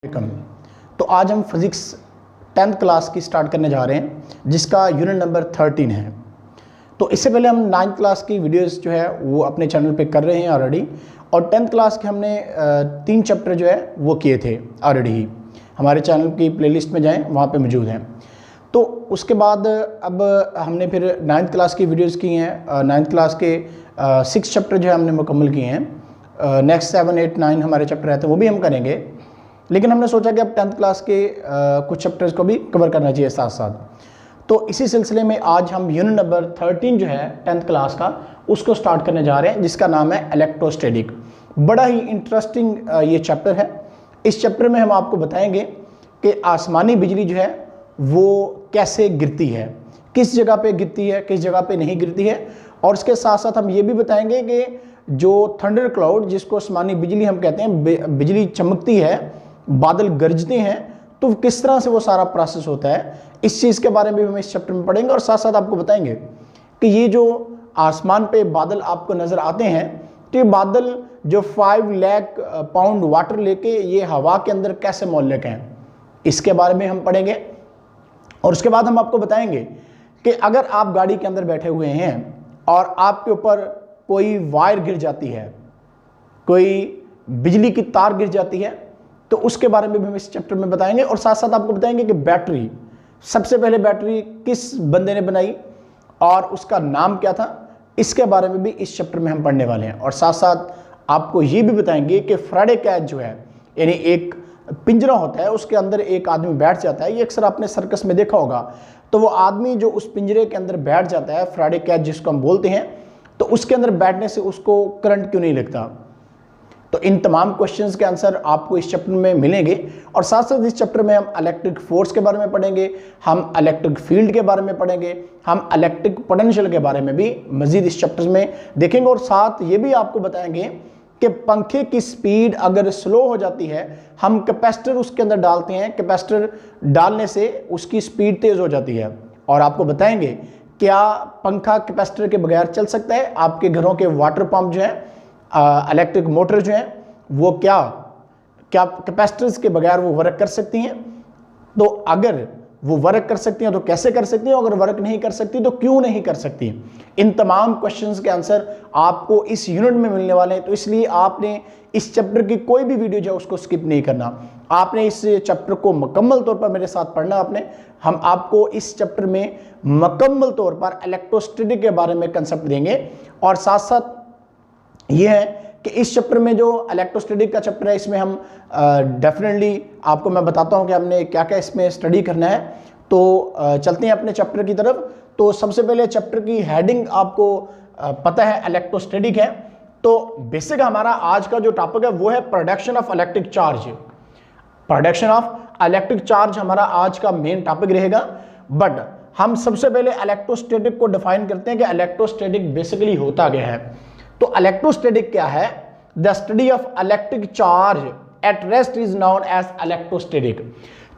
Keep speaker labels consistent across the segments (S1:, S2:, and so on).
S1: Welcome. तो आज हम फिज़िक्स 10th क्लास की स्टार्ट करने जा रहे हैं जिसका यूनिट नंबर 13 है। तो इससे पहले हम 9th क्लास की वीडियोस जो है वो अपने चैनल पे कर रहे हैं ऑलरेडी, और 10th क्लास के हमने 3 चैप्टर जो है वो किए थे ऑलरेडी ही। हमारे चैनल की प्लेलिस्ट में जाएं, वहाँ पे मौजूद हैं। तो उसके बाद अब हमने फिर 9th क्लास की वीडियोज़ की हैं। 9th क्लास के 6 चैप्टर जो है हमने मुकम्मल किए हैं। नेक्स्ट 7, 8, 9 हमारे चैप्टर रहते हैं, वो भी हम करेंगे। लेकिन हमने सोचा कि अब 10th क्लास के कुछ चैप्टर्स को भी कवर करना चाहिए साथ साथ। तो इसी सिलसिले में आज हम यूनिट नंबर 13 जो है 10th क्लास का, उसको स्टार्ट करने जा रहे हैं, जिसका नाम है इलेक्ट्रोस्टैटिक। बड़ा ही इंटरेस्टिंग ये चैप्टर है। इस चैप्टर में हम आपको बताएंगे कि आसमानी बिजली जो है वो कैसे गिरती है, किस जगह पे गिरती है, किस जगह पे नहीं गिरती है। और इसके साथ साथ हम ये भी बताएंगे कि जो थंडर क्लाउड, जिसको आसमानी बिजली हम कहते हैं, बिजली चमकती है, बादल गरजते हैं, तो किस तरह से वो सारा प्रोसेस होता है, इस चीज़ के बारे में भी हम इस चैप्टर में पढ़ेंगे। और साथ साथ आपको बताएंगे कि ये जो आसमान पे बादल आपको नज़र आते हैं, तो ये बादल जो 5 लाख पाउंड वाटर लेके ये हवा के अंदर कैसे मौलिक हैं, इसके बारे में हम पढ़ेंगे। और उसके बाद हम आपको बताएंगे कि अगर आप गाड़ी के अंदर बैठे हुए हैं और आपके ऊपर कोई वायर गिर जाती है, कोई बिजली की तार गिर जाती है, तो उसके बारे में भी हम इस चैप्टर में बताएंगे। और साथ साथ आपको बताएंगे कि बैटरी, सबसे पहले बैटरी किस बंदे ने बनाई और उसका नाम क्या था, इसके बारे में भी इस चैप्टर में हम पढ़ने वाले हैं। और साथ साथ आपको ये भी बताएंगे कि फ्राइडे कैच जो है, यानी एक पिंजरा होता है, उसके अंदर एक आदमी बैठ जाता है। ये अक्सर आपने सर्कस में देखा होगा। तो वो आदमी जो उस पिंजरे के अंदर बैठ जाता है, फ्राइडे कैच जिसको हम बोलते हैं, तो उसके अंदर बैठने से उसको करंट क्यों नहीं लगता। तो इन तमाम क्वेश्चंस के आंसर आपको इस चैप्टर में मिलेंगे। और साथ साथ इस चैप्टर में हम इलेक्ट्रिक फोर्स के बारे में पढ़ेंगे, हम इलेक्ट्रिक फील्ड के बारे में पढ़ेंगे, हम इलेक्ट्रिक पोटेंशियल के बारे में भी मजीद इस चैप्टर में देखेंगे। और साथ ये भी आपको बताएंगे कि पंखे की स्पीड अगर स्लो हो जाती है, हम कैपेसिटर उसके अंदर डालते हैं, कैपेसिटर डालने से उसकी स्पीड तेज़ हो जाती है। और आपको बताएंगे क्या पंखा कैपेसिटर के बगैर चल सकता है। आपके घरों के वाटर पंप जो है, इलेक्ट्रिक मोटर जो है, वो क्या कैपेसिटर्स के बगैर वो वर्क कर सकती हैं। तो अगर वो वर्क कर सकती हैं तो कैसे कर सकती हैं, अगर वर्क नहीं कर सकती तो क्यों नहीं कर सकती। इन तमाम क्वेश्चंस के आंसर आपको इस यूनिट में मिलने वाले हैं। तो इसलिए आपने इस चैप्टर की कोई भी वीडियो जो है उसको स्किप नहीं करना। आपने इस चैप्टर को मुकम्मल तौर पर मेरे साथ पढ़ना। आपने हम आपको इस चैप्टर में मुकम्मल तौर पर इलेक्ट्रोस्टैटिक के बारे में कंसेप्ट देंगे। और साथ साथ ये है कि इस चैप्टर में जो इलेक्ट्रोस्टैटिक का चैप्टर है, इसमें हम डेफिनेटली आपको मैं बताता हूँ कि हमने क्या क्या इसमें स्टडी करना है। तो चलते हैं अपने चैप्टर की तरफ। तो सबसे पहले चैप्टर की हेडिंग आपको पता है, इलेक्ट्रोस्टैटिक है। तो बेसिक हमारा आज का जो टॉपिक है वो है production of electric charge. Production of electric charge हमारा आज का मेन टॉपिक रहेगा। बट हम सबसे पहले इलेक्ट्रोस्टैटिक को डिफाइन करते हैं कि इलेक्ट्रोस्टैटिक बेसिकली होता क्या है। तो इलेक्ट्रोस्टैटिक क्या है? The study of electric charge at rest is known as electrostatic.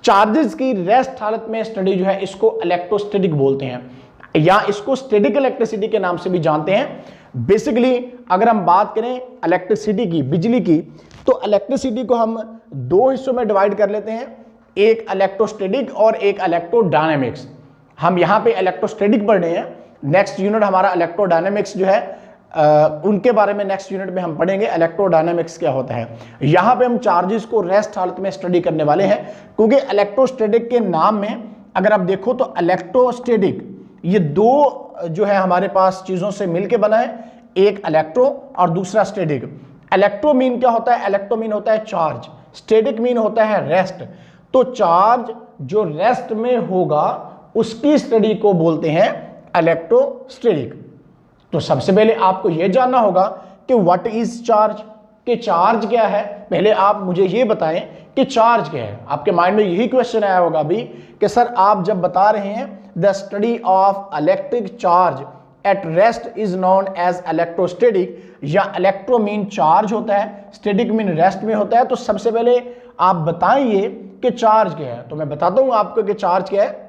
S1: Charges की रेस्ट हालत में स्टडी जो है, इसको इलेक्ट्रोस्टैटिक बोलते हैं, या इसको स्टैटिक इलेक्ट्रिसिटी के नाम से भी जानते हैं। बेसिकली अगर हम बात करें इलेक्ट्रिसिटी की, बिजली की, तो इलेक्ट्रिसिटी को हम 2 हिस्सों में डिवाइड कर लेते हैं, एक इलेक्ट्रोस्टैटिक और एक इलेक्ट्रोडायनेमिक्स। हम यहाँ पे इलेक्ट्रोस्टैटिक पढ़ रहे हैं, नेक्स्ट यूनिट हमारा इलेक्ट्रोडायनेमिक्स जो है उनके बारे में नेक्स्ट यूनिट में हम पढ़ेंगे इलेक्ट्रोडायनेमिक्स क्या होता है। यहाँ पे हम चार्जेस को रेस्ट हालत में स्टडी करने वाले हैं, क्योंकि इलेक्ट्रोस्टैटिक के नाम में अगर आप देखो तो इलेक्ट्रोस्टैटिक, ये दो जो है हमारे पास चीज़ों से मिलके बना है, एक इलेक्ट्रो और दूसरा स्टैटिक। इलेक्ट्रो मीन क्या होता है? इलेक्ट्रो मीन होता है चार्ज, स्टैटिक मीन होता है रेस्ट। तो चार्ज जो रेस्ट में होगा उसकी स्टडी को बोलते हैं इलेक्ट्रोस्टैटिक। तो सबसे पहले आपको यह जानना होगा कि व्हाट इज चार्ज, कि चार्ज क्या है। पहले आप मुझे ये बताएं कि चार्ज क्या है। आपके माइंड में यही क्वेश्चन आया होगा अभी कि सर आप जब बता रहे हैं the study of electric charge at rest is known as electrostatic, या इलेक्ट्रो मीन चार्ज होता है, स्टैटिक मीन रेस्ट में होता है, तो सबसे पहले आप बताइए कि चार्ज क्या है। तो मैं बताता हूं आपको कि चार्ज क्या है।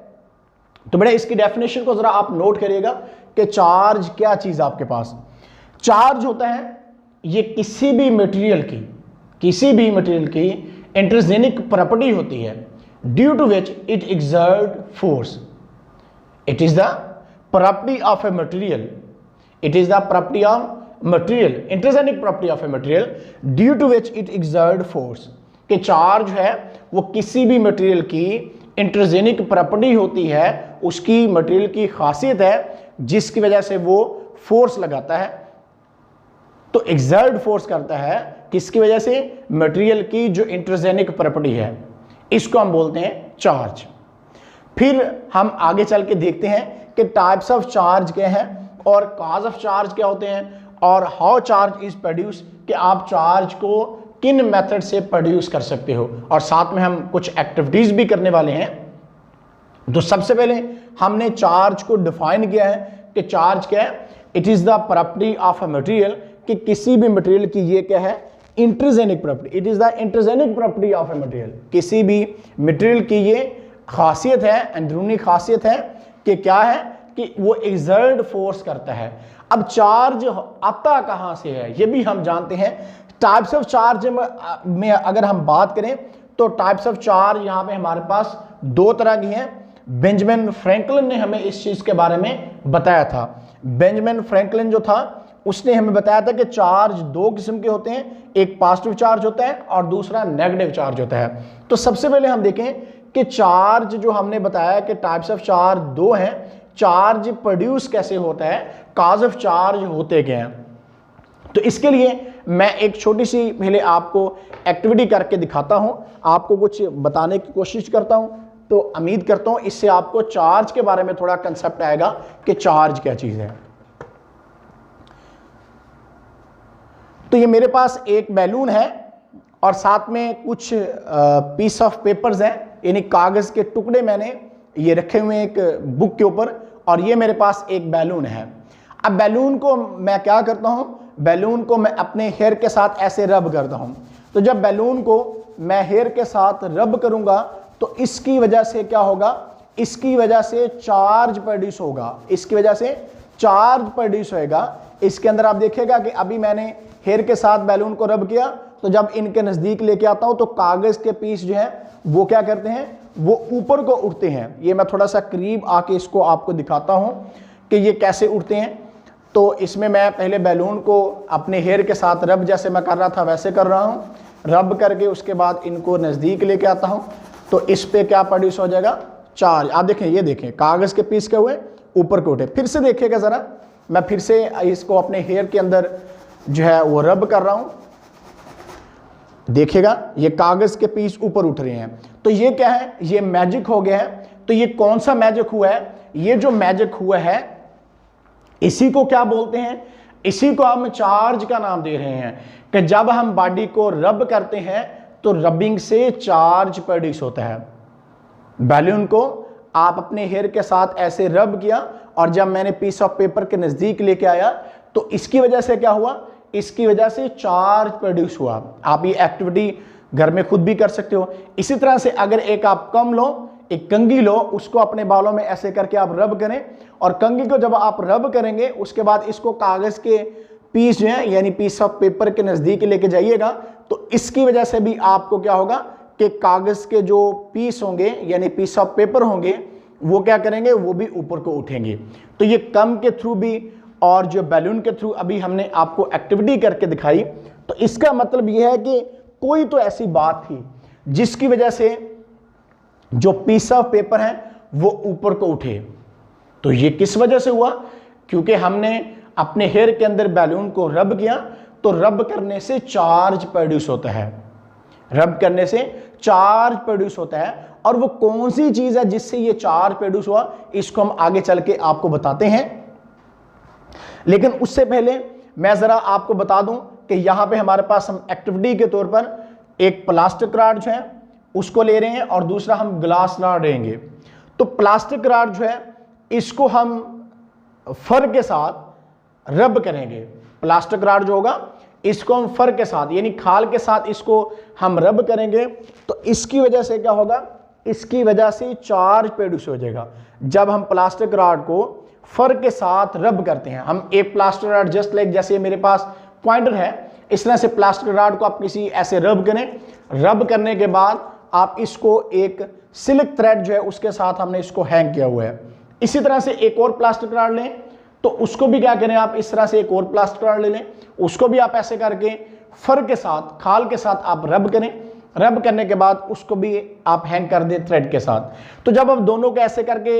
S1: तो बेटा इसकी डेफिनेशन को जरा आप नोट करिएगा कि चार्ज क्या चीज आपके पास। चार्ज होता है ये किसी भी मटेरियल की इंट्रिंसिक प्रॉपर्टी होती है, due to which it exert force. It is the property of a material, it is the property of material, intrinsic property of a material due to which it exert force. कि charge है वो किसी भी material की intrinsic property होती है, उसकी material की खासियत है जिसकी वजह से वो फोर्स लगाता है। तो एक्सर्ट फोर्स करता है किसकी वजह से? मटेरियल की जो इंट्रिंसिक प्रॉपर्टी है, इसको हम बोलते हैं चार्ज। फिर हम आगे चल के देखते हैं कि टाइप्स ऑफ चार्ज क्या हैं और कॉज ऑफ चार्ज क्या होते हैं और हाउ चार्ज इज प्रोड्यूस, कि आप चार्ज को किन मेथड से प्रोड्यूस कर सकते हो, और साथ में हम कुछ एक्टिविटीज भी करने वाले हैं। तो सबसे पहले हमने चार्ज को डिफाइन किया है कि चार्ज क्या है? It is the property of a material, कि किसी भी मटेरियल की ये क्या है? Intrinsic property. It is the intrinsic property of a material, किसी भी मटेरियल की ये खासियत है, अंदरूनी खासियत है कि क्या है कि वो एक्सर्ट फोर्स करता है। अब चार्ज आता कहाँ से है ये भी हम जानते हैं। टाइप्स ऑफ चार्ज में अगर हम बात करें तो टाइप्स ऑफ चार्ज यहाँ पे हमारे पास दो तरह की हैं। बेंजामिन फ्रैंकलिन ने हमें इस चीज़ के बारे में बताया था। बेंजामिन फ्रैंकलिन जो था उसने हमें बताया था कि चार्ज दो किस्म के होते हैं, एक पॉजिटिव चार्ज होता है और दूसरा नेगेटिव चार्ज होता है। तो सबसे पहले हम देखें कि चार्ज जो हमने बताया कि टाइप्स ऑफ चार्ज दो हैं, चार्ज प्रोड्यूस कैसे होता है, कॉज ऑफ चार्ज होते क्या हैं। तो इसके लिए मैं एक छोटी सी पहले आपको एक्टिविटी करके दिखाता हूं, आपको कुछ बताने की कोशिश करता हूं। तो उम्मीद करता हूं इससे आपको चार्ज के बारे में थोड़ा कंसेप्ट आएगा कि चार्ज क्या चीज़ है। तो ये मेरे पास एक बैलून है और साथ में कुछ पीस ऑफ पेपर्स हैं, यानी कागज़ के टुकड़े मैंने ये रखे हुए हैं एक बुक के ऊपर, और ये मेरे पास एक बैलून है। अब बैलून को मैं क्या करता हूँ, बैलून को मैं अपने हेयर के साथ ऐसे रब करता हूँ। तो जब बैलून को मैं हेयर के साथ रब करूँगा तो इसकी वजह से क्या होगा, इसकी वजह से चार्ज प्रोड्यूस होगा, इसकी वजह से चार्ज प्रोड्यूस होएगा। इसके अंदर आप देखिएगा कि अभी मैंने हेयर के साथ बैलून को रब किया, तो जब इनके नज़दीक लेके आता हूँ तो कागज़ के पीस जो है वो क्या करते हैं, वो ऊपर को उठते हैं। ये मैं थोड़ा सा करीब आके इसको आपको दिखाता हूँ कि ये कैसे उठते हैं। तो इसमें मैं पहले बैलून को अपने हेयर के साथ रब जैसे मैं कर रहा था वैसे कर रहा हूँ, रब करके उसके बाद इनको नज़दीक लेके आता हूँ तो इस पे क्या प्रोड्यूस हो जाएगा, चार्ज। आप देखें, ये देखें कागज़ के पीस क्या हुए, ऊपर को उठे। फिर से देखिएगा ज़रा, मैं फिर से इसको अपने हेयर के अंदर जो है वो रब कर रहा हूँ, देखिएगा ये कागज़ के पीस ऊपर उठ रहे हैं। तो ये क्या है, ये मैजिक हो गया है। तो ये कौन सा मैजिक हुआ है, ये जो मैजिक हुआ है इसी को क्या बोलते हैं, इसी को हम चार्ज का नाम दे रहे हैं। कि जब हम बॉडी को रब करते हैं तो रबिंग से चार्ज प्रोड्यूस होता है। बैलून को आप अपने हेयर के साथ ऐसे रब किया और जब मैंने पीस ऑफ पेपर के नज़दीक लेके आया तो इसकी वजह से क्या हुआ, इसकी वजह से चार्ज प्रोड्यूस हुआ। आप ये एक्टिविटी घर में खुद भी कर सकते हो। इसी तरह से अगर एक आप कम लो, एक कंघी लो, उसको अपने बालों में ऐसे करके आप रब करें, और कंघी को जब आप रब करेंगे उसके बाद इसको कागज़ के पीस जो है यानी पीस ऑफ पेपर के नज़दीक लेके जाइएगा, तो इसकी वजह से भी आपको क्या होगा कि कागज़ के जो पीस होंगे यानी पीस ऑफ पेपर होंगे वो क्या करेंगे, वो भी ऊपर को उठेंगे। तो ये कम के थ्रू भी और जो बैलून के थ्रू अभी हमने आपको एक्टिविटी करके दिखाई, तो इसका मतलब ये है कि कोई तो ऐसी बात थी जिसकी वजह से जो पीस ऑफ पेपर है वो ऊपर को उठे। तो ये किस वजह से हुआ, क्योंकि हमने अपने हेयर के अंदर बैलून को रब किया, तो रब करने से चार्ज प्रोड्यूस होता है, रब करने से चार्ज प्रोड्यूस होता है। और वो कौन सी चीज़ है जिससे ये चार्ज प्रोड्यूस हुआ, इसको हम आगे चल के आपको बताते हैं। लेकिन उससे पहले मैं ज़रा आपको बता दूं कि यहाँ पे हमारे पास हम एक्टिविटी के तौर पर एक प्लास्टिक रॉड जो है उसको ले रहे हैं और दूसरा हम ग्लास रॉड लेंगे। तो प्लास्टिक रॉड जो है इसको हम फर के साथ रब करेंगे। प्लास्टिक रॉड जो होगा इसको हम फर के साथ यानी खाल के साथ इसको हम रब करेंगे, तो इसकी वजह से क्या होगा, इसकी वजह से चार्ज प्रोड्यूस हो जाएगा। जब हम प्लास्टिक रॉड को फर के साथ रब करते हैं, हम एक प्लास्टिक रॉड जस्ट लाइक जैसे मेरे पास पॉइंटर है, इस तरह से प्लास्टिक रॉड को आप किसी ऐसे रब करें, रब करने के बाद आप इसको एक सिल्क थ्रेड जो है उसके साथ हमने इसको हैंग किया हुआ है। इसी तरह से एक और प्लास्टिक रॉड लें, तो उसको भी क्या करें आप, इस तरह से एक और प्लास्टिक रॉड ले लें, उसको भी आप ऐसे करके फर के साथ, खाल के साथ आप रब करें। रब करने के बाद उसको भी आप हैंग कर दें थ्रेड के साथ। तो जब आप दोनों को ऐसे करके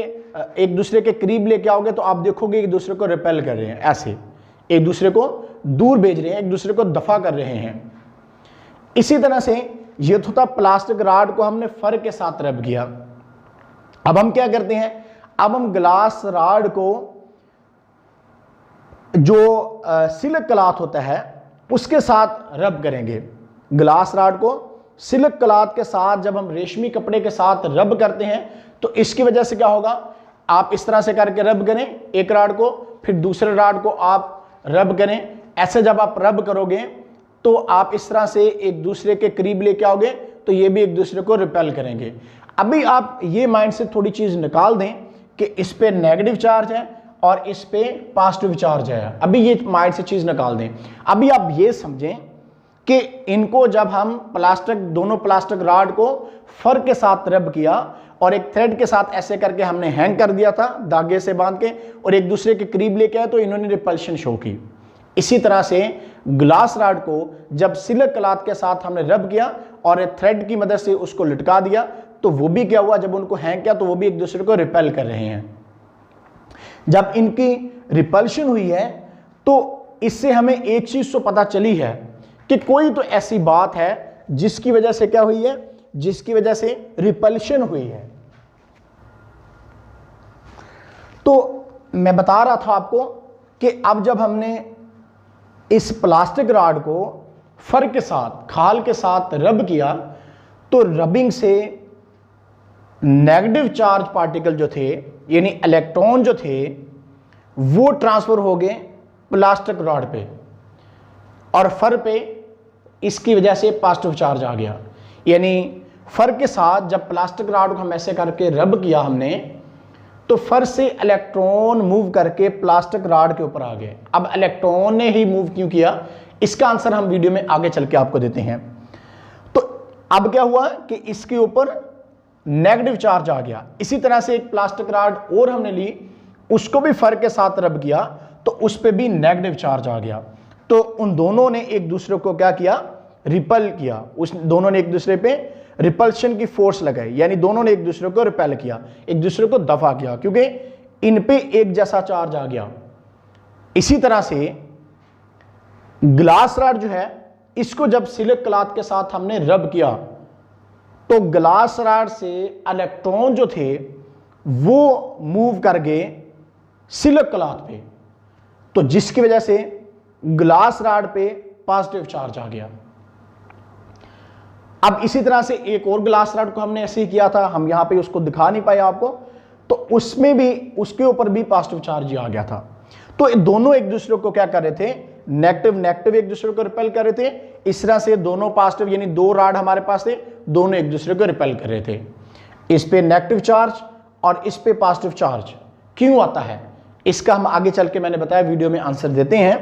S1: एक दूसरे के करीब लेके आओगे तो आप देखोगे एक दूसरे को रिपेल कर रहे हैं, ऐसे एक दूसरे को दूर भेज रहे हैं, एक दूसरे को दफा कर रहे हैं। इसी तरह से ये तो था प्लास्टिक रॉड को हमने फर के साथ रब किया। अब हम क्या करते हैं, अब हम ग्लास रॉड को जो सिल्क क्लॉथ होता है उसके साथ रब करेंगे। ग्लास रॉड को सिल्क क्लॉथ के साथ जब हम रेशमी कपड़े के साथ रब करते हैं तो इसकी वजह से क्या होगा, आप इस तरह से करके रब करें एक रॉड को, फिर दूसरे रॉड को आप रब करें। ऐसे जब आप रब करोगे तो आप इस तरह से एक दूसरे के करीब लेके आओगे तो ये भी एक दूसरे को रिपेल करेंगे। अभी आप ये माइंड से थोड़ी चीज निकाल दें कि इस पे नेगेटिव चार्ज है और इस पे पॉजिटिव चार्ज है। अभी ये माइंड से चीज निकाल दें। अभी आप ये समझें कि इनको जब हम दोनों प्लास्टिक रॉड को फर के साथ रब किया और एक थ्रेड के साथ ऐसे करके हमने हैंग कर दिया था धागे से बांध के और एक दूसरे के करीब लेके आए तो इन्होंने रिपल्शन शो की। इसी तरह से ग्लास रॉड को जब सिल्क क्लॉथ के साथ हमने रब किया और एक थ्रेड की मदद से उसको लटका दिया तो वो भी क्या हुआ, जब उनको हैंग किया तो वो भी एक दूसरे को रिपेल कर रहे हैं। जब इनकी रिपल्शन हुई है तो इससे हमें एक चीज तो पता चली है कि कोई तो ऐसी बात है जिसकी वजह से क्या हुई है, जिसकी वजह से रिपल्शन हुई है। तो मैं बता रहा था आपको कि अब जब हमने इस प्लास्टिक रॉड को फर के साथ, खाल के साथ रब किया तो रबिंग से नेगेटिव चार्ज पार्टिकल जो थे यानी इलेक्ट्रॉन जो थे वो ट्रांसफर हो गए प्लास्टिक रॉड पे और फर पे इसकी वजह से पॉजिटिव चार्ज आ गया। यानी फर के साथ जब प्लास्टिक रॉड को हम ऐसे करके रब किया हमने तो फर से इलेक्ट्रॉन मूव करके प्लास्टिक रॉड के ऊपर आ गए। अब इलेक्ट्रॉन ने ही मूव क्यों किया, इसका आंसर हम वीडियो में आगे चल के आपको देते हैं। तो अब क्या हुआ कि इसके ऊपर नेगेटिव चार्ज आ गया। इसी तरह से एक प्लास्टिक रॉड और हमने ली, उसको भी फर के साथ रब किया तो उस पर भी नेगेटिव चार्ज आ गया। तो उन दोनों ने एक दूसरे को क्या किया, रिपल किया। उस दोनों ने एक दूसरे पे रिपल्शन की फोर्स लगाई, यानी दोनों ने एक दूसरे को रिपेल किया, एक दूसरे को दफा किया, क्योंकि इन पे एक जैसा चार्ज आ गया। इसी तरह से ग्लास रॉड जो है इसको जब सिल्क क्लॉथ के साथ हमने रब किया तो ग्लास रॉड से इलेक्ट्रॉन जो थे वो मूव कर गए सिल्क क्लॉथ पे, तो जिसकी वजह से ग्लास रॉड पे पॉजिटिव चार्ज आ गया। अब इसी तरह से एक और ग्लास रॉड को हमने ऐसे ही किया था, हम यहां पे उसको दिखा नहीं पाए आपको, तो उसमें भी उसके ऊपर भी पॉजिटिव चार्ज आ गया था। तो दोनों एक दूसरे को क्या कर रहे थे, नेगेटिव नेगेटिव एक दूसरे को रिपेल कर रहे थे। इस तरह से दोनों पॉजिटिव यानी दो रॉड हमारे पास थे, दोनों एक दूसरे को रिपेल कर रहे थे। इस पे नेगेटिव चार्ज और इस पे पॉजिटिव चार्ज क्यों आता है, इसका हम आगे चल के मैंने बताया वीडियो में आंसर देते हैं।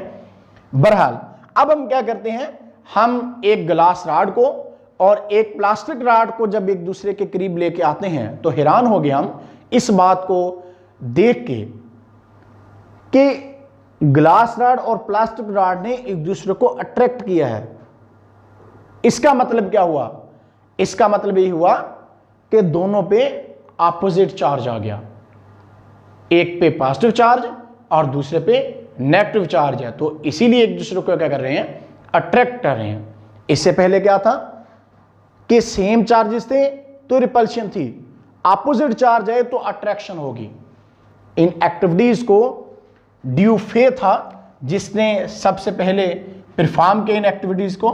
S1: बहरहाल अब हम क्या करते हैं, हम एक ग्लास रॉड को और एक प्लास्टिक रॉड को जब एक दूसरे के करीब लेके आते हैं तो हैरान हो गए हम इस बात को देख के कि ग्लास रॉड और प्लास्टिक रॉड ने एक दूसरे को अट्रैक्ट किया है। इसका मतलब क्या हुआ, इसका मतलब ये हुआ कि दोनों पे ऑपोजिट चार्ज आ गया, एक पे पॉजिटिव चार्ज और दूसरे पे नेगेटिव चार्ज है, तो इसीलिए एक दूसरे को क्या कर रहे हैं, अट्रैक्ट कर रहे हैं। इससे पहले क्या था कि सेम चार्जेस थे तो रिपल्शन थी, ऑपोजिट चार्ज है तो अट्रैक्शन होगी। इन एक्टिविटीज को ड्यूफे था जिसने सबसे पहले परफॉर्म किया इन एक्टिविटीज को,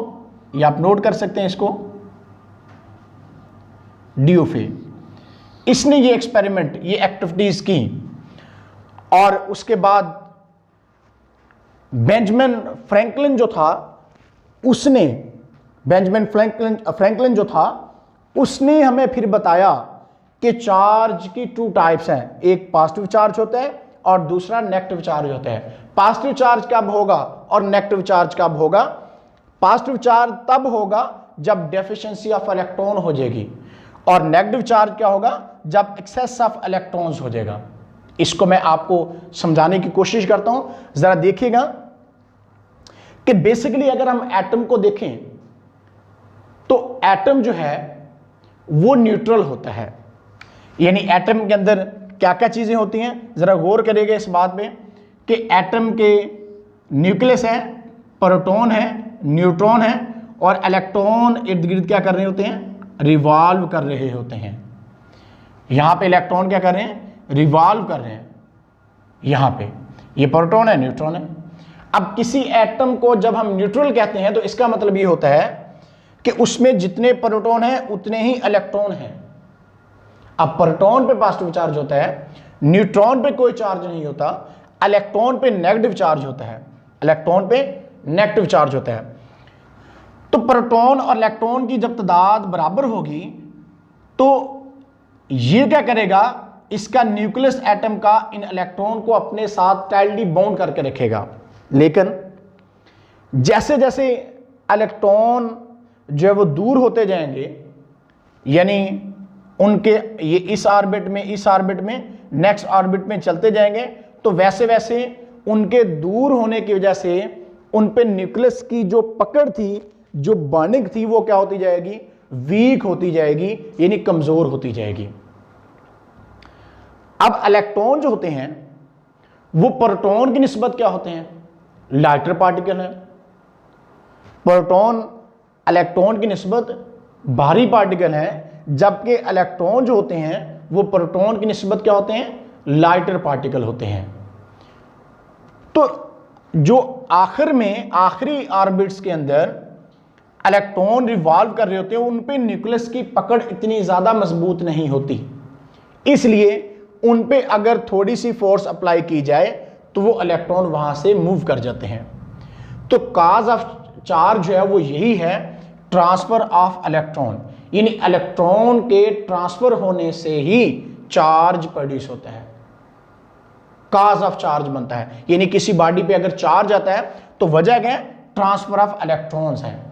S1: ये आप नोट कर सकते हैं इसको, ड्यूफे। इसने ये एक्सपेरिमेंट, ये एक्टिविटीज की और उसके बाद बेंजामिन फ्रैंकलिन जो था उसने, बेंजामिन फ्रैंकलिन जो था उसने हमें फिर बताया कि चार्ज की टू टाइप्स हैं, एक पॉजिटिव चार्ज होता है और दूसरा नेगेटिव चार्ज होता है। पॉजिटिव चार्ज कब होगा और नेगेटिव चार्ज कब होगा, पॉजिटिव चार्ज तब होगा जब डेफिशिएंसी ऑफ इलेक्ट्रॉन हो जाएगी, और नेगेटिव चार्ज क्या होगा जब एक्सेस ऑफ इलेक्ट्रॉन्स हो जाएगा। इसको मैं आपको समझाने की कोशिश करता हूं, जरा देखिएगा कि बेसिकली अगर हम एटम को देखें तो एटम जो है वो न्यूट्रल होता है, यानी एटम के अंदर क्या क्या चीजें होती हैं, जरा गौर करिएगा इस बात पे कि एटम के न्यूक्लियस है, प्रोटॉन है, न्यूट्रॉन है, और इलेक्ट्रॉन इर्द गिर्द क्या कर रहे होते हैं, रिवॉल्व कर रहे होते हैं। यहां पे इलेक्ट्रॉन क्या कर रहे हैं, रिवॉल्व कर रहे हैं। यहां पे ये प्रोटॉन है, न्यूट्रॉन है। अब किसी एटम को जब हम न्यूट्रल कहते हैं तो इसका मतलब ये होता है कि उसमें जितने प्रोटॉन हैं उतने ही इलेक्ट्रॉन हैं। अब प्रोटॉन पे पॉजिटिव चार्ज होता है, न्यूट्रॉन पे कोई चार्ज नहीं होता, इलेक्ट्रॉन पे नेगेटिव चार्ज होता है, इलेक्ट्रॉन पे नेगेटिव चार्ज होता है। तो प्रोटॉन और इलेक्ट्रॉन की जब तादाद बराबर होगी तो ये क्या करेगा, इसका न्यूक्लियस एटम का इन इलेक्ट्रॉन को अपने साथ टाइटली बाउंड करके रखेगा। लेकिन जैसे जैसे इलेक्ट्रॉन जो है वो दूर होते जाएंगे, यानी उनके ये इस ऑर्बिट में नेक्स्ट ऑर्बिट में चलते जाएंगे, तो वैसे वैसे उनके दूर होने की वजह से उन पे न्यूक्लियस की जो पकड़ थी, जो बॉन्डिंग थी, वो क्या होती जाएगी, वीक होती जाएगी, यानी कमजोर होती जाएगी। अब इलेक्ट्रॉन जो होते हैं वो प्रोटॉन की निस्बत क्या होते हैं, लाइटर पार्टिकल है। प्रोटॉन इलेक्ट्रॉन की निस्बत भारी पार्टिकल है, जबकि इलेक्ट्रॉन जो होते हैं वो प्रोटॉन की निस्बत क्या होते हैं, लाइटर पार्टिकल होते हैं। तो जो आखिर में आखिरी ऑर्बिट्स के अंदर इलेक्ट्रॉन रिवॉल्व कर रहे होते हैं, उन पे न्यूक्लियस की पकड़ इतनी ज्यादा मजबूत नहीं होती, इसलिए उन पे अगर थोड़ी सी फोर्स अप्लाई की जाए तो वो इलेक्ट्रॉन वहां से मूव कर जाते हैं। तो काज ऑफ चार्ज जो है वो यही है, ट्रांसफर ऑफ इलेक्ट्रॉन, यानी इलेक्ट्रॉन के ट्रांसफर होने से ही चार्ज प्रोड्यूस होता है, काज ऑफ चार्ज बनता है। यानी किसी बॉडी पे अगर चार्ज आता है तो वजह क्या है, ट्रांसफर ऑफ इलेक्ट्रॉन्स है।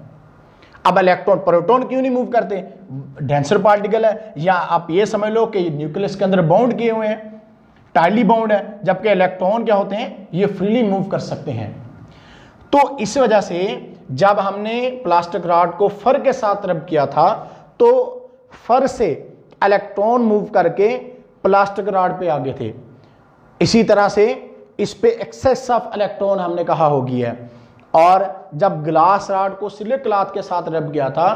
S1: अब इलेक्ट्रॉन प्रोटॉन क्यों नहीं मूव करते, डेंसर पार्टिकल है, या आप ये समझ लो कि न्यूक्लियस के अंदर बाउंड किए हुए हैं, टाइटली बाउंड है, जबकि इलेक्ट्रॉन क्या होते हैं, ये फ्रीली मूव कर सकते हैं। तो इस वजह से जब हमने प्लास्टिक रॉड को फर के साथ रब किया था तो फर से इलेक्ट्रॉन मूव करके प्लास्टिक रॉड पे आ गए थे। इसी तरह से इस पे एक्सेस ऑफ इलेक्ट्रॉन हमने कहा होगी है। और जब ग्लास रॉड को सिलिक क्लॉथ के साथ रब किया था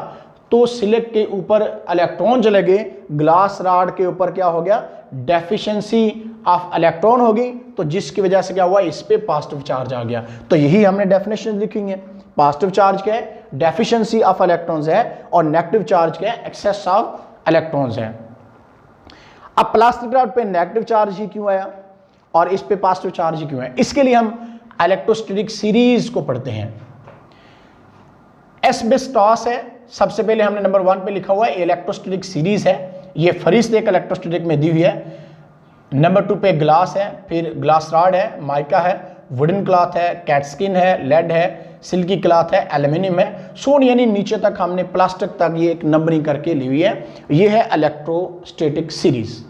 S1: तो सिलिक के ऊपर इलेक्ट्रॉन चले गए, ग्लास रॉड के ऊपर क्या हो गया, डेफिशिएंसी ऑफ इलेक्ट्रॉन होगी, तो जिसकी वजह से क्या हुआ, इस पे पॉजिटिव चार्ज आ गया। तो यही हमने डेफिनेशन लिखी है। पॉजिटिव चार्ज क्या है, डेफिशिएंसी ऑफ इलेक्ट्रॉन्स है, और नेगेटिव चार्ज क्या है, एक्सेस ऑफ इलेक्ट्रॉन्स है। अब प्लास्टिक रॉड पे नेगेटिव चार्ज ही क्यों आया और इस पे पॉजिटिव चार्ज ही क्यों है, इसके लिए हम इलेक्ट्रोस्टैटिक सीरीज को पढ़ते हैं। एस्बेस्टॉस है, सबसे पहले हमने नंबर 1 पे लिखा हुआ है, इलेक्ट्रोस्टैटिक सीरीज है, ये फरिस्त एक इलेक्ट्रोस्टैटिक में दी हुई है। नंबर 2 पे ग्लास है, फिर ग्लास रॉड है, माइका है, वुडन क्लॉथ है, कैट स्किन है, लेड है, सिल्की क्लॉथ है, एल्यूमिनियम है, सोन, यानी नीचे तक हमने प्लास्टिक तक ये एक नंबरिंग करके ली हुई है। ये है इलेक्ट्रोस्टैटिक सीरीज,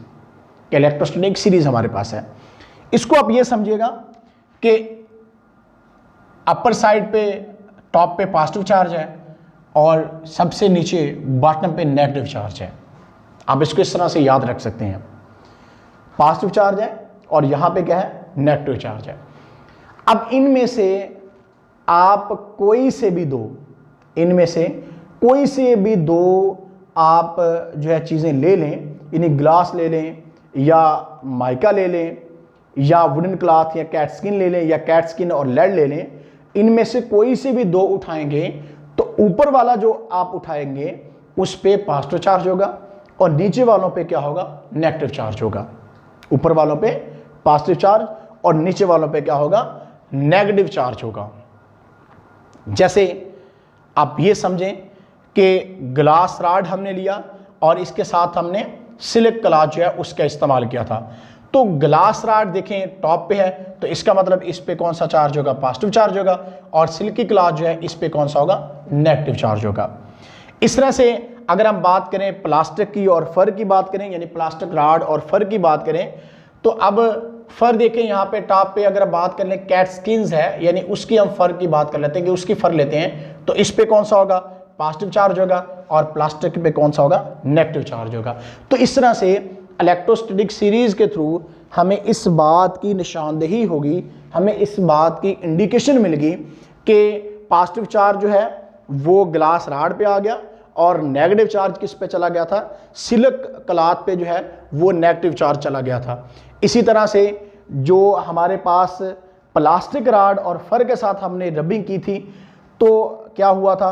S1: इलेक्ट्रोस्टैटिक सीरीज हमारे पास है। इसको आप ये समझिएगा कि अपर साइड पे टॉप पे पॉजिटिव चार्ज है और सबसे नीचे बॉटम पे नेगेटिव चार्ज है। आप इसको इस तरह से याद रख सकते हैं, पॉजिटिव चार्ज है और यहां पे क्या है, नेगेटिव चार्ज है। अब इनमें से आप कोई से भी दो, इनमें से कोई से भी दो आप जो है चीज़ें ले लें, यानी ग्लास ले लें या माइका ले लें या वुडन क्लॉथ या कैट स्किन ले लें या कैट स्किन और लेड ले लें, इनमें से कोई से भी दो उठाएंगे तो ऊपर वाला जो आप उठाएंगे उस पे पॉजिटिव चार्ज होगा और नीचे वालों पे क्या होगा, नेगेटिव चार्ज होगा। ऊपर वालों पे पॉजिटिव चार्ज और नीचे वालों पे क्या होगा, नेगेटिव चार्ज होगा। जैसे आप ये समझें कि ग्लास रॉड हमने लिया और इसके साथ हमने सिलिक क्लॉथ जो है उसका इस्तेमाल किया था, तो ग्लास रॉड देखें टॉप पे है, तो इसका मतलब इस पे कौन सा चार्ज होगा, पॉजिटिव चार्ज होगा, और सिल्की क्लॉथ जो है इस पे कौन सा होगा, नेगेटिव चार्ज होगा। इस तरह से अगर हम बात करें प्लास्टिक की और फर की बात करें, यानी प्लास्टिक रॉड और फर की बात करें, तो अब फर देखें यहाँ पे टॉप पे अगर बात कर लें कैट स्किन्स है, यानी उसकी हम फर की बात कर लेते हैं कि उसकी फर लेते हैं, तो इस पे कौन सा होगा, पॉजिटिव चार्ज होगा, और प्लास्टिक पे कौन सा होगा, नेगेटिव चार्ज होगा। तो इस तरह से इलेक्ट्रोस्टैटिक सीरीज के थ्रू हमें इस बात की निशानदेही होगी, हमें इस बात की इंडिकेशन मिल गई कि पॉजिटिव चार्ज जो है वो ग्लास रॉड पे आ गया और नेगेटिव चार्ज किस पे चला गया था, सिल्क क्लॉथ पे जो है वो नेगेटिव चार्ज चला गया था। इसी तरह से जो हमारे पास प्लास्टिक रॉड और फर के साथ हमने रबिंग की थी, तो क्या हुआ था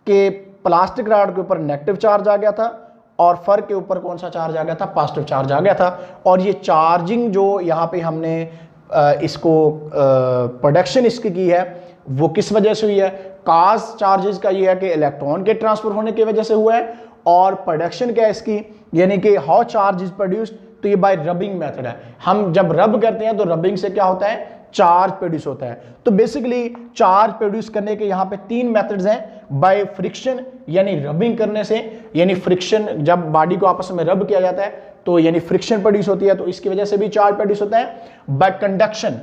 S1: कि प्लास्टिक रॉड के ऊपर नेगेटिव चार्ज आ गया था और फर के ऊपर कौन सा चार्ज आ गया था, पॉजिटिव चार्ज आ गया था। और ये चार्जिंग जो यहाँ पे हमने इसको प्रोडक्शन इसकी की है वो किस वजह से हुई है, काज चार्जेस का ये है कि इलेक्ट्रॉन के ट्रांसफर होने की वजह से हुआ है, और प्रोडक्शन क्या है इसकी, यानी कि हाउ चार्ज इज प्रोड्यूस्ड, तो ये बाय रबिंग मेथड है। हम जब रब करते हैं तो रबिंग से क्या होता है, चार्ज प्रोड्यूस होता है। तो बेसिकली चार्ज प्रोड्यूस करने के यहाँ पे 3 मेथड्स हैं, बाय फ्रिक्शन यानी रबिंग करने से, यानी फ्रिक्शन जब बॉडी को आपस में रब किया जाता है तो यानी फ्रिक्शन प्रोड्यूस होती है, तो इसकी वजह से भी चार्ज प्रोड्यूस होता है। बाय कंडक्शन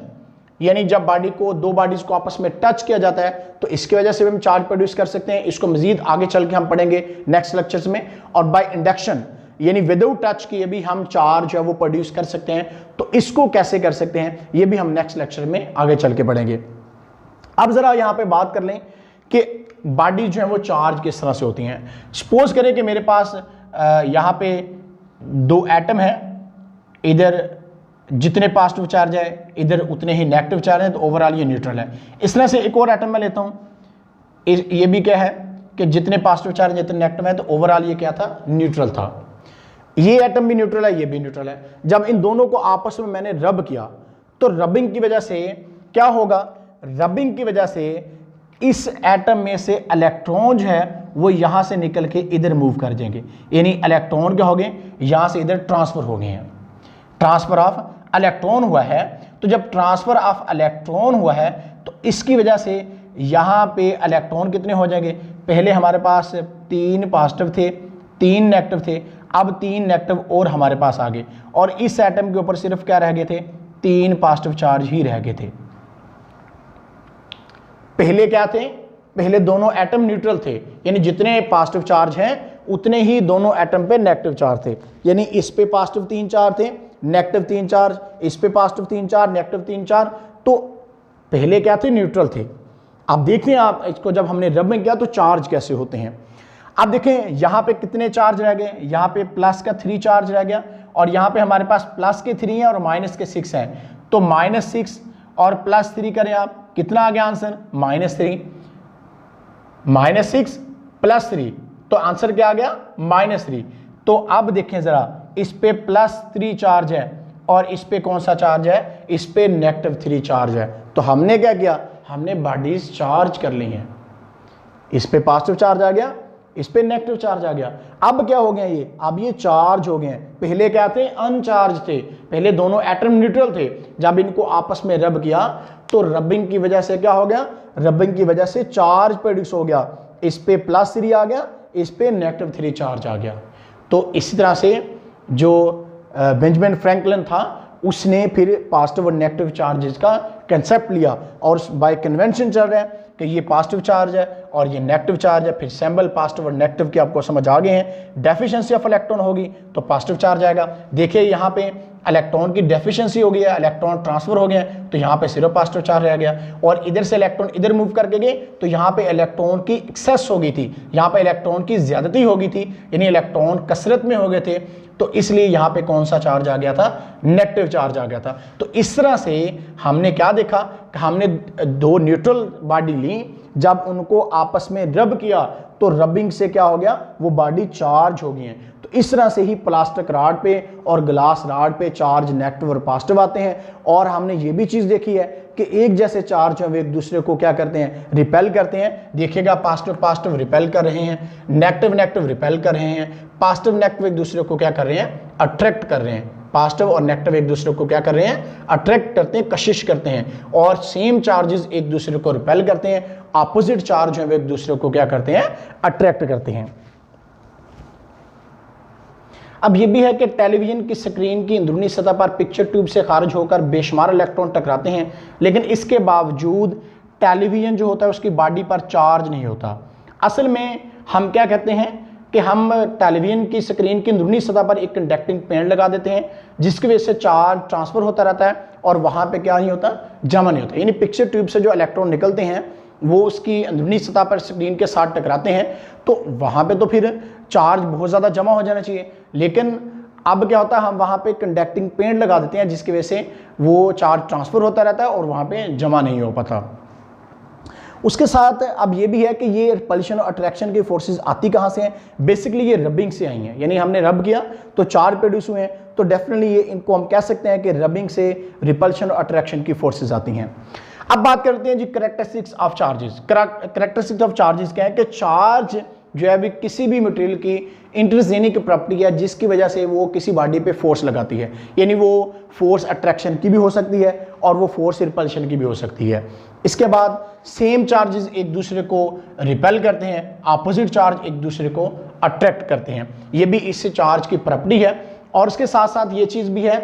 S1: यानी जब बॉडी को, दो बॉडीज को आपस में टच किया जाता है तो इसकी वजह से भी हम चार्ज प्रोड्यूस कर सकते हैं, इसको मजीद आगे चल के हम पढ़ेंगे नेक्स्ट लेक्चर्स में। और बाय इंडक्शन यानी विदाउट टच किए भी हम चार्ज है वो प्रोड्यूस कर सकते हैं, तो इसको कैसे कर सकते हैं ये भी हम नेक्स्ट लेक्चर में आगे चल के पढ़ेंगे। अब जरा यहाँ पे बात कर लें कि बॉडी जो है वो चार्ज किस तरह से होती हैं। सपोज करें कि मेरे पास यहाँ पे 2 एटम है, इधर जितने पॉजिटिव चार्ज है इधर उतने ही नेगेटिव चार्ज है, तो ओवरऑल ये न्यूट्रल है। इस तरह से एक और एटम मैं लेता हूँ, ये भी क्या है कि जितने पॉजिटिव चार्ज जितने नेगेटिव है, तो ओवरऑल ये क्या था, न्यूट्रल था। ये एटम भी न्यूट्रल है, ये भी न्यूट्रल है। जब इन दोनों को आपस में मैंने रब किया तो रबिंग की वजह से क्या होगा, रबिंग की वजह से इस एटम में से इलेक्ट्रॉन जो है वो यहां से निकल के इधर मूव कर जाएंगे, यानी इलेक्ट्रॉन क्या हो गए, यहां से इधर ट्रांसफर हो गए हैं, ट्रांसफर ऑफ इलेक्ट्रॉन हुआ है। तो जब ट्रांसफर ऑफ इलेक्ट्रॉन हुआ है तो इसकी वजह से यहां पे इलेक्ट्रॉन कितने हो जाएंगे, पहले हमारे पास 3 पॉजिटिव थे 3 नेगेटिव थे, अब 3 नेगेटिव और हमारे पास आ गए, और इस एटम के ऊपर सिर्फ क्या रह गए थे, 3 पॉजिटिव चार्ज ही रह गए थे। पहले क्या थे, पहले दोनों एटम न्यूट्रल थे, यानी जितने पॉजिटिव चार्ज हैं उतने ही दोनों एटम पे नेगेटिव चार्ज थे, यानी इस पे पॉजिटिव 3 चार्ज थे, नेगेटिव 3 चार्ज, इस पे पॉजिटिव 3 चार्ज, नेगेटिव 3 चार्ज, तो पहले क्या थे, न्यूट्रल थे। अब देखते हैं आप इसको जब हमने रब में किया तो चार्ज कैसे होते हैं। अब देखें यहाँ पे कितने चार्ज रह गए, यहाँ पे प्लस का 3 चार्ज रह गया, और यहाँ पे हमारे पास प्लस के 3 हैं और माइनस के 6 हैं, तो -6 और +3 करें आप, कितना आ गया आंसर, -3, -6 +3, तो आंसर क्या आ गया, -3। तो अब देखें जरा, इस पे +3 चार्ज है और इस पे कौन सा चार्ज है, इस पे -3 चार्ज है। तो हमने क्या किया, हमने बॉडीज चार्ज कर ली हैं, इस पे पॉजिटिव चार्ज आ गया, इस पे नेगेटिव चार्ज आ गया। अब क्या हो गया ये, अब ये चार्ज हो गए। पहले क्या थे, अनचार्ज थे, पहले दोनों एटम न्यूट्रल थे, जब इनको आपस में रब किया तो रबिंग की वजह से क्या हो गया, रबिंग की वजह से चार्ज प्रोड्यूस हो गया, इस पे +3 आ गया, इस पे -3 चार्ज आ गया। तो इसी तरह से जो बेंजामिन फ्रैंकलिन था उसने फिर पॉजिटिव और नेगेटिव चार्जेस का कंसेप्ट लिया, और बाय कन्वेंशन चल रहा है कि ये पॉजिटिव चार्ज है और ये नेगेटिव चार्ज है। फिर सिंबल पॉजिटिव और नेगेटिव की आपको समझ आ गए हैं। डेफिशिएंसी ऑफ इलेक्ट्रॉन होगी तो पॉजिटिव चार्ज आएगा। देखिए यहाँ पे इलेक्ट्रॉन की डेफिशिएंसी हो गई है, इलेक्ट्रॉन ट्रांसफर हो गए, तो यहाँ पे सिर्फ पॉजिटिव चार्ज रह गया, और इधर से इलेक्ट्रॉन इधर मूव करके गए तो यहाँ पे इलेक्ट्रॉन की एक्सेस हो गई थी, यहाँ पे इलेक्ट्रॉन की ज्यादती हो गई थी, यानी इलेक्ट्रॉन कसरत में हो गए थे, तो इसलिए यहाँ पे कौन सा चार्ज आ गया था, नेगेटिव चार्ज आ गया था। तो इस तरह से हमने क्या देखा कि हमने 2 न्यूट्रल बॉडी ली, जब उनको आपस में रब किया तो रबिंग से क्या हो गया, वो बॉडी चार्ज हो गई है। तो इस तरह से ही प्लास्टिक रॉड पे और ग्लास रॉड पे चार्ज नेगेटिव और पॉजिटिव आते हैं। और हमने ये भी चीज़ देखी है कि एक जैसे चार्ज हैं वे एक दूसरे को क्या करते हैं, रिपेल करते हैं। देखिएगा पॉजिटिव पॉजिटिव रिपेल कर रहे हैं, नेगेटिव नेगेटिव रिपेल कर रहे हैं, पॉजिटिव नेगेटिव एक दूसरे को क्या कर रहे हैं, अट्रैक्ट कर रहे हैं। पॉजिटिव और नेगेटिव एक दूसरे को क्या कर रहे हैं, अट्रैक्ट करते हैं, कशिश करते हैं, और सेम चार्जेस एक दूसरे को रिपेल करते हैं, अपोजिट चार्ज है वो एक दूसरे को क्या करते हैं, अट्रैक्ट करते हैं। अब ये भी है कि टेलीविजन की स्क्रीन की अंदरूनी सतह पर पिक्चर ट्यूब से खारिज होकर बेशुमार इलेक्ट्रॉन टकराते हैं, लेकिन इसके बावजूद टेलीविजन जो होता है उसकी बॉडी पर चार्ज नहीं होता। असल में हम क्या कहते हैं कि हम टेलीविजन की स्क्रीन की अंदरूनी सतह पर एक कंडक्टिंग पेड़ लगा देते हैं, जिसकी वजह से चार्ज ट्रांसफर होता रहता है और वहाँ पे क्या नहीं होता, जमा नहीं होता। यानी पिक्चर ट्यूब से जो इलेक्ट्रॉन निकलते हैं वो उसकी अंदरूनी सतह पर स्क्रीन के साथ टकराते हैं, तो वहाँ पे तो फिर चार्ज बहुत ज़्यादा जमा हो जाना चाहिए, लेकिन अब क्या होता है, हम वहाँ पे कंडक्टिंग पेड़ लगा देते हैं जिसकी वजह से वो चार्ज ट्रांसफ़र होता रहता है और वहाँ पे जमा नहीं हो पाता। उसके साथ अब ये भी है कि ये रिपल्शन और अट्रैक्शन की फोर्सेस आती कहाँ से हैं, बेसिकली ये रबिंग से आई हैं, यानी हमने रब किया तो चार्ज प्रोड्यूस हुए हैं, तो डेफिनेटली ये इनको हम कह सकते हैं कि रबिंग से रिपल्शन और अट्रैक्शन की फोर्सेस आती हैं। अब बात करते हैं जी characteristics of charges. Characteristics of charges क्या है कि चार्ज जो है भी किसी भी मटेरियल की इंटरजेनिक प्रॉपर्टी है जिसकी वजह से वो किसी बॉडी पे फोर्स लगाती है, यानी वो फोर्स अट्रैक्शन की भी हो सकती है और वो फोर्स रिपल्शन की भी हो सकती है। इसके बाद सेम चार्जेस एक दूसरे को रिपेल करते हैं, अपोजिट चार्ज एक दूसरे को अट्रैक्ट करते हैं, ये भी इससे चार्ज की प्रॉपर्टी है। और उसके साथ साथ ये चीज़ भी है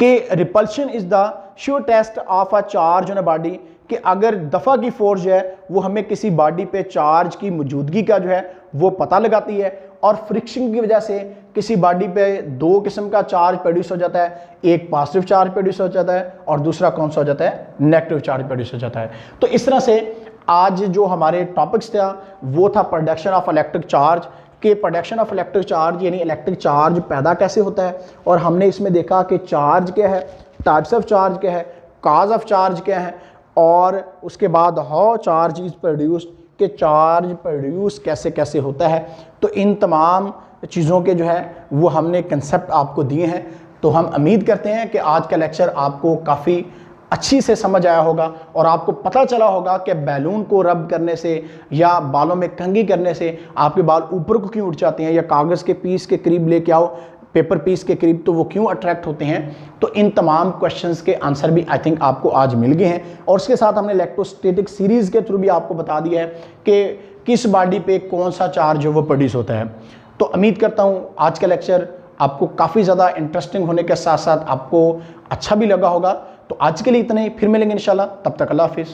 S1: कि repulsion is the sure test of a charge on a body, कि अगर दफ़ा की फोर्स जो है वो हमें किसी बॉडी पे चार्ज की मौजूदगी का जो है वो पता लगाती है, और फ्रिक्शन की वजह से किसी बॉडी पे दो किस्म का चार्ज प्रोड्यूस हो जाता है, एक पॉजिटिव चार्ज प्रोड्यूस हो जाता है और दूसरा कौन सा हो जाता है, नेगेटिव चार्ज प्रोड्यूस हो जाता है। तो इस तरह से आज जो हमारे टॉपिक्स था वो था प्रोडक्शन ऑफ इलेक्ट्रिक चार्ज, के प्रोडक्शन ऑफ इलेक्ट्रिक चार्ज यानी इलेक्ट्रिक चार्ज पैदा कैसे होता है, और हमने इसमें देखा कि चार्ज क्या है, टाइप्स ऑफ चार्ज क्या है, काज ऑफ चार्ज क्या है, और उसके बाद हाउ चार्ज इज प्रोड्यूस्ड, कि चार्ज प्रोड्यूस कैसे कैसे होता है। तो इन तमाम चीज़ों के जो है वो हमने कंसेप्ट आपको दिए हैं। तो हम उम्मीद करते हैं कि आज का लेक्चर आपको काफ़ी अच्छी से समझ आया होगा और आपको पता चला होगा कि बैलून को रब करने से या बालों में कंघी करने से आपके बाल ऊपर को क्यों उठ जाते हैं, या कागज़ के पीस के करीब लेके आओ, पेपर पीस के करीब, तो वो क्यों अट्रैक्ट होते हैं। तो इन तमाम क्वेश्चंस के आंसर भी आई थिंक आपको आज मिल गए हैं, और उसके साथ हमने इलेक्ट्रोस्टैटिक सीरीज़ के थ्रू भी आपको बता दिया है कि किस बॉडी पे कौन सा चार्ज वो प्रोड्यूस होता है। तो उम्मीद करता हूँ आज का लेक्चर आपको काफ़ी ज़्यादा इंटरेस्टिंग होने के साथ साथ आपको अच्छा भी लगा होगा। तो आज के लिए इतना ही, फिर मिलेंगे इंशाल्लाह, तब तक अल्लाह हाफिज़।